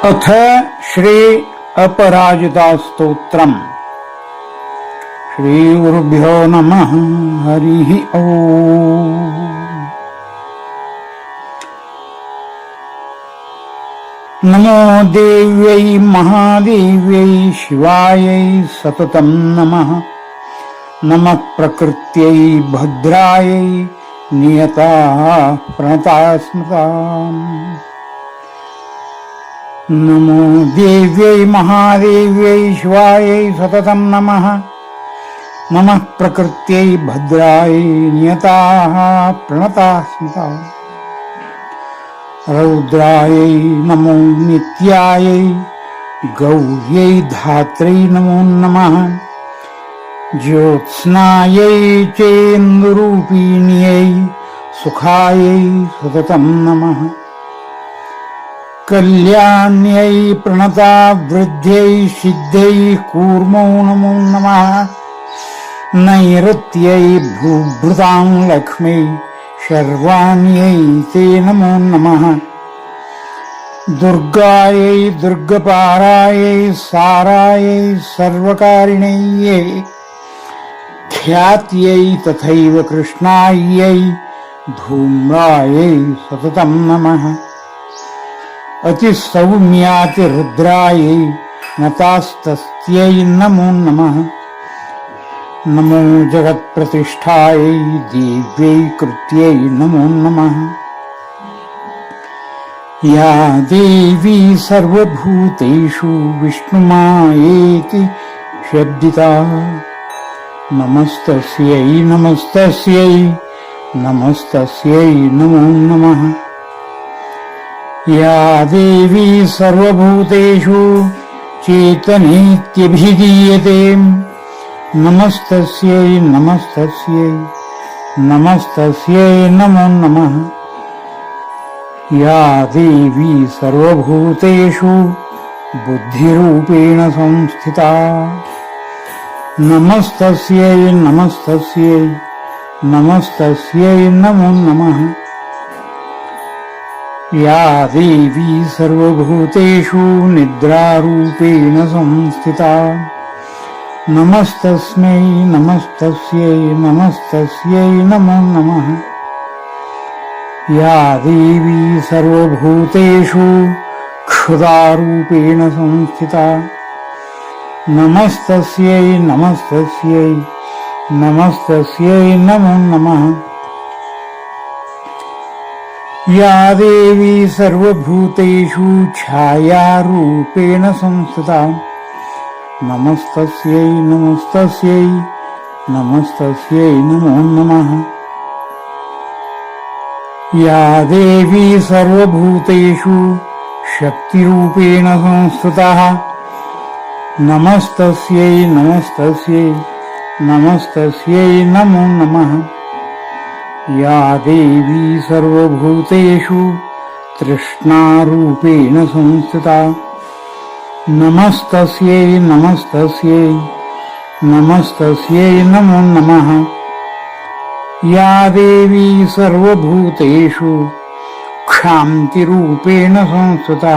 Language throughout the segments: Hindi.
अथ श्री अपराजिता स्तोत्रम्। श्री गुरुभ्यो नमः। हरिः ओम्। नमो देव्यै महादेव्यै शिवायै सततं नमः। नमः प्रकृत्यै भद्रायै नियता प्रणता स्मृताम्। नमो देव्यै महादेव्यै शिवायै सततं नमः। नमः प्रकृत्यै भद्रायै नियताः प्रणताः स्मृताः। रौद्रायै नमो नित्यायै गौर्यै धात्रै नमो नमः। ज्योत्स्नायै चेन्दुरूपिण्यै सुखायै सततं नमः। कल्याण्यै प्रणता वृद्ध्यै सिद्ध्यै कूर्मो नमो नमः। नैऋत्यै भूभृतां लक्ष्मी शर्वाण्यै ते नमो नमः। दुर्गायै दुर्गपारायै सारायै सर्वकारिण्यै ख्यात्यै तथैव कृष्णायै धूम्रायै सततं नमः। अतिसौम्यातिरुद्रायै नतास्तस्यै नमो नमः। नमो जगत्प्रतिष्ठायै दिव्यै कृत्यै नमो नमः। या देवी सर्वभूतेषु विष्णुमायेति शब्दिता नमस्तस्यै नमस्तस्यै नमस्तस्यै नमो नमः। या देवी सर्वभूतेषु चेतनेत्यभिधीयते नमस्तस्यै नमस्तस्यै नमस्तस्यै नमो नमः। या देवी सर्वभूतेषु बुद्धिरूपेण संस्थिता नमस्तस्यै नमस्तस्यै नमस्तस्यै नमो नमः। या देवी सर्वभूतेषु निद्रारूपेण संस्थिता नमस्तस्मै नमस्तस्यै नमस्तस्यै नमो नमः। या देवी सर्वभूतेषु क्षुधारूपेण संस्थिता नमस्तस्यै नमस्तस्यै नमस्तस्यै नमो नमः। या देवी सर्वभूतेषु छायारूपेण संस्थिता नमस्तस्यै नमस्तस्यै नमस्तस्यै नमो नमः। या देवी सर्वभूतेषु शक्तिरूपेण संस्थिता नमस्तस्यै नमस्तस्यै नमस्तस्यै नमो नमः। या देवी सर्वभूतेषु तृष्णारूपेण संस्थिता नमस्तस्यै नमस्तस्यै नमस्तस्यै नमो नमः। या देवी सर्वभूतेषु क्षान्तिरूपेण संस्थिता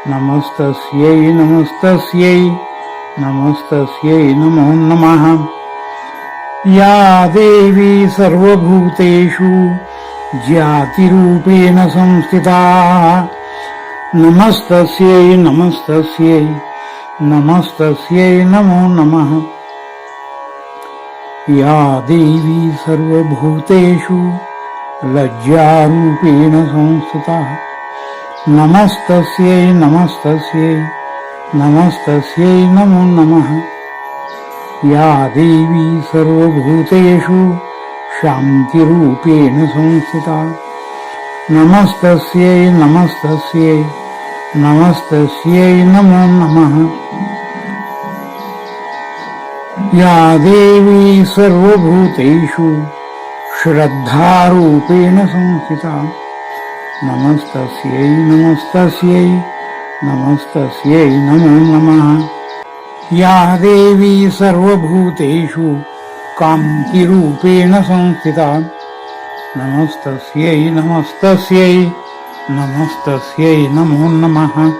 नमस्तस्यै नमस्तस्यै नमस्तस्यै नमो नमः। या देवी सर्वभूतेषु ज्योतिरूपेण संस्थिता नमस्तस्यै नमस्तस्यै नमस्तस्यै नमो नमः। या देवी सर्वभूतेषु लज्जारूपेण संस्थिता नमस्तस्यै नमस्तस्यै नमस्तस्यै नमो नमः। या देवी सर्वभूतेषु शान्तिरूपेण संस्थिता नमस्तस्यै नमस्तस्यै नमस्तस्यै नमो नमः। या देवी सर्वभूतेषु श्रद्धारूपेण संस्थिता नमस्तस्यै नमस्तस्यै नमस्तस्यै नमो नमः। या देवी सर्वभूतेषु कान्तिरूपेण संस्थिता नमस्तस्यै नमस्तस्यै नमस्तस्यै नमो नमः।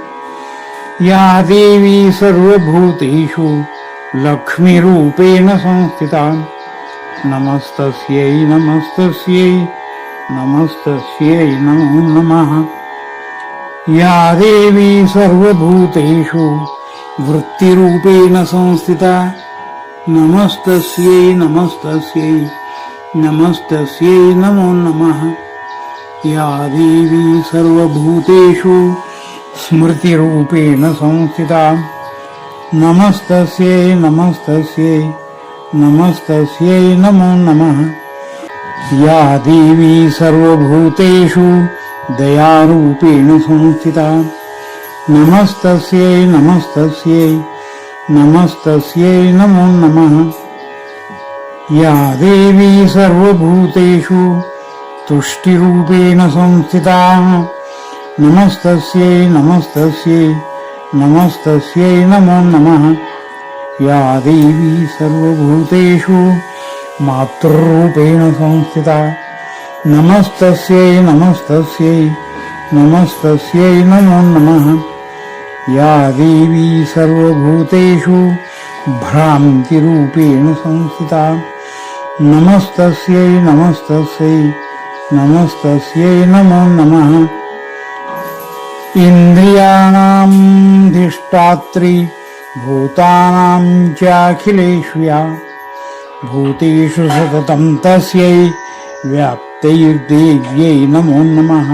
या देवी सर्वभूतेषु लक्ष्मीरूपेण संस्थिता नमस्तस्यै नमस्तस्यै नमस्तस्यै नमो नमः। या देवी सर्वभूतेषु वृत्तिरूपेण संस्थिता नमस्तस्यै नमस्तस्यै नमस्तस्यै नमो नमः। या देवी सर्वभूतेषु स्मृतिरूपेण संस्थिता नमस्तस्यै नमस्तस्यै नमस्तस्यै नमो नमः। या देवी सर्वभूतेषु दयारूपेण संस्थिता नमस्तस्यै नमस्तस्यै नमस्तस्यै नमो नमः। या देवी सर्वभूतेषु तुष्टिरूपेण संस्थिता नमस्तस्यै नमस्तस्यै नमस्तस्यै नमो नमः। या देवी सर्वभूतेषु मातृरूपेण संस्थिता नमस्तस्यै नमस्तस्यै नमस्तस्यै नमो नमः। या देवी सर्वभूतेषु भ्रान्तिरूपेण संस्थिता नमस्तस्यै नमस्तस्यै नमस्तस्यै नमो नमः। इन्द्रियाणाम् धिष्ठात्री भूतानां चाखिलेषु या भूतेषु सततं तस्यै व्याप्तैर्देव्यै नमो नमः।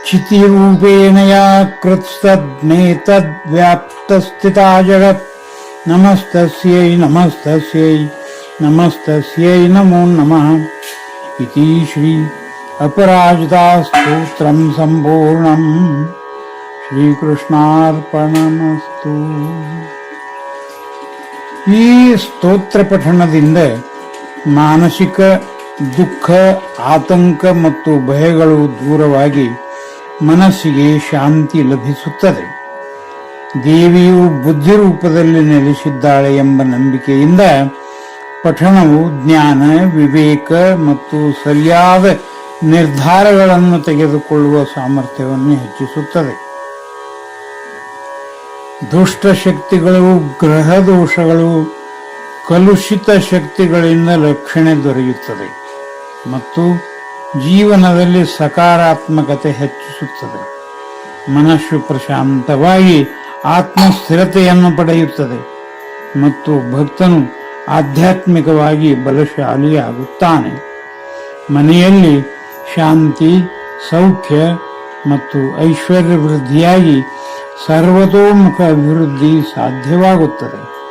चितिरूपेण या कृत्स्तद्नेतद्व्याप्तस्थिता जगत् नमस्तस्यै नमस्तस्यै नमस्तस्यै नमो नमः। इति श्री अपराजिता स्तोत्रं सम्पूर्णम्। ಶ್ರೀಕೃಷ್ಣಾರ್ಪಣಮಸ್ತು. ಈ ಸ್ತೋತ್ರ ಪಠಣದಿಂದ ಮಾನಸಿಕ ದುಃಖ, ಆತಂಕ ಮತ್ತು ಭಯಗಳು ದೂರವಾಗಿ ಮನಸ್ಸಿಗೆ ಶಾಂತಿ ಲಭಿಸುತ್ತದೆ. ದೇವಿಯು ಬುದ್ಧಿ ರೂಪದಲ್ಲಿ ನೆಲೆಸಿದ್ದಾಳೆ ಎಂಬ ನಂಬಿಕೆಯಿಂದ ಪಠಣವು ಜ್ಞಾನ, ವಿವೇಕ ಮತ್ತು ಸರಿಯಾದ ನಿರ್ಧಾರಗಳನ್ನು ತೆಗೆದುಕೊಳ್ಳುವ ಸಾಮರ್ಥ್ಯವನ್ನು ಹೆಚ್ಚಿಸುತ್ತದೆ. ದುಷ್ಟ ಶಕ್ತಿಗಳು, ಗ್ರಹ ದೋಷಗಳು, ಕಲುಷಿತ ಶಕ್ತಿಗಳಿಂದ ರಕ್ಷಣೆ ದೊರೆಯುತ್ತದೆ ಮತ್ತು ಜೀವನದಲ್ಲಿ ಸಕಾರಾತ್ಮಕತೆ ಹೆಚ್ಚಿಸುತ್ತದೆ. ಮನಸ್ಸು ಪ್ರಶಾಂತವಾಗಿ ಆತ್ಮಸ್ಥಿರತೆಯನ್ನು ಪಡೆಯುತ್ತದೆ ಮತ್ತು ಭಕ್ತನು ಆಧ್ಯಾತ್ಮಿಕವಾಗಿ ಬಲಶಾಲಿಯಾಗುತ್ತಾನೆ. ಮನೆಯಲ್ಲಿ ಶಾಂತಿ, ಸೌಖ್ಯ ಮತ್ತು ಐಶ್ವರ್ಯ ವೃದ್ಧಿಯಾಗಿ ಸರ್ವತೋಮುಖ ಅಭಿವೃದ್ಧಿ ಸಾಧ್ಯವಾಗುತ್ತದೆ.